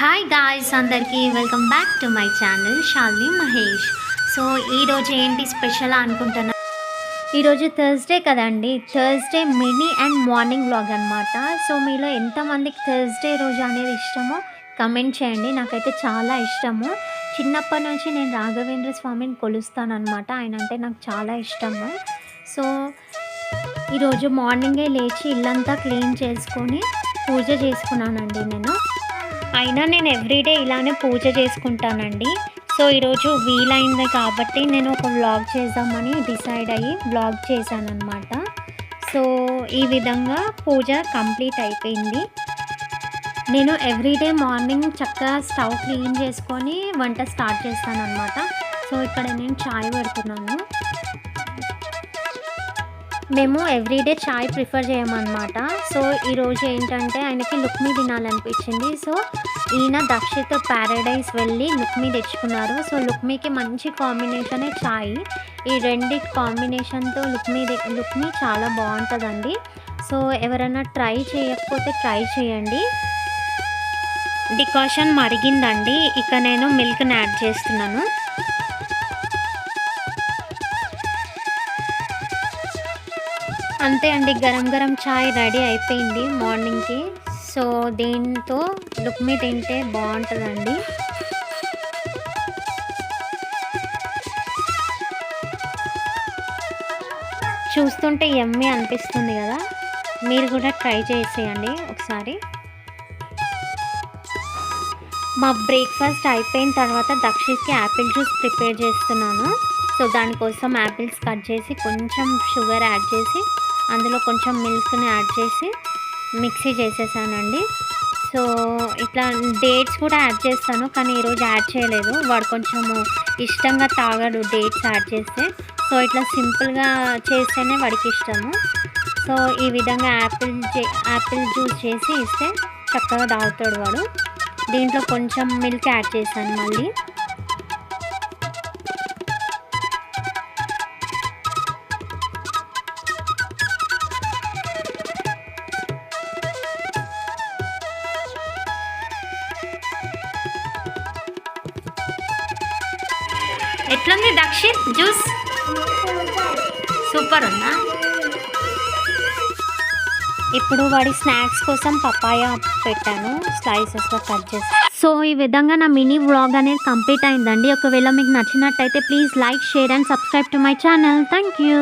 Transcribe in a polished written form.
Hi guys, అందరికీ welcome back to my channel Shalini Mahesh. So ఈరోజు ఏంటి స్పెషల్ అనుకుంటున్నా. ఈరోజు థర్స్డే కదండి, Thursday mini and morning vlog అనమాట. సో మీలో ఎంతమందికి థర్స్డే రోజు అనేది ఇష్టమో కమెంట్ చేయండి. నాకైతే చాలా ఇష్టము. చిన్నప్పటి నుంచి నేను రాఘవేంద్ర స్వామిని కొలుస్తానన్నమాట. ఆయన అంటే నాకు చాలా ఇష్టము. సో ఈరోజు మార్నింగే లేచి ఇల్లంతా క్లీన్ చేసుకొని పూజ చేసుకున్నానండి. అయినా నేను ఎవ్రీడే ఇలానే పూజ చేసుకుంటానండి. సో ఈరోజు వీలైంది కాబట్టి నేను ఒక వ్లాగ్ చేద్దామని డిసైడ్ అయ్యి వ్లాగ్ చేశానన్నమాట. సో ఈ విధంగా పూజ కంప్లీట్ అయిపోయింది. నేను ఎవ్రీడే మార్నింగ్ చక్కగా స్టవ్ క్లీన్ చేసుకొని వంట స్టార్ట్ చేస్తానన్నమాట. సో ఇక్కడ నేను చాయ్ పెడుతున్నాను. మేము ఎవ్రీడే చాయ్ ప్రిఫర్ చేయమన్నమాట. సో ఈరోజు ఏంటంటే ఆయనకి లుక్మీ తినాలనిపించింది. సో ఈయన దక్షిత్ ప్యారడైస్ వెళ్ళి లుక్మీ తెచ్చుకున్నారు. సో లుక్మీకి మంచి కాంబినేషనే చాయ్. ఈ రెండిటి కాంబినేషన్తో లుక్మీ చాలా బాగుంటుందండి. సో ఎవరైనా ట్రై చేయకపోతే ట్రై చేయండి. డికాషన్ మరిగిందండి. ఇక నేను మిల్క్ని యాడ్ చేస్తున్నాను. అంతే అండి, గరం గరం చాయ్ రెడీ అయిపోయింది మార్నింగ్కి. సో దీంతో లుక్మీ తింటే బాగుంటుందండి. చూస్తుంటే యమ్మీ అనిపిస్తుంది కదా. మీరు కూడా ట్రై చేసేయండి ఒకసారి. మా బ్రేక్ఫాస్ట్ అయిపోయిన తర్వాత దక్షిత్కి యాపిల్ జ్యూస్ ప్రిపేర్ చేస్తున్నాను. సో దానికోసం యాపిల్స్ కట్ చేసి కొంచెం షుగర్ యాడ్ చేసి అందులో కొంచెం మిల్క్ని యాడ్ చేసి మిక్సీ చేసేసానండి. సో ఇట్లా డేట్స్ కూడా యాడ్ చేస్తాను, కానీ ఈరోజు యాడ్ చేయలేదు. వాడు కొంచెము ఇష్టంగా తాగడు డేట్స్ యాడ్ చేస్తే. సో ఇట్లా సింపుల్గా చేస్తేనే వాడికి ఇష్టము. సో ఈ విధంగా యాపిల్ జ్యూస్ చేసి ఇస్తే చక్కగా తాగుతాడు వాడు. దీంట్లో కొంచెం మిల్క్ యాడ్ చేశాను మళ్ళీ. ఎట్లుంది దక్షిత్ జ్యూస్? సూపర్ ఉందా? ఇప్పుడు వాడి స్నాక్స్ కోసం పపాయ పెట్టాను, స్లైసెస్గా కట్ చేసి. సో ఈ విధంగా నా మినీ వ్లాగ్ అనేది కంప్లీట్ అయిందండి. ఒకవేళ మీకు నచ్చినట్టయితే please like, share and subscribe to my channel. Thank you.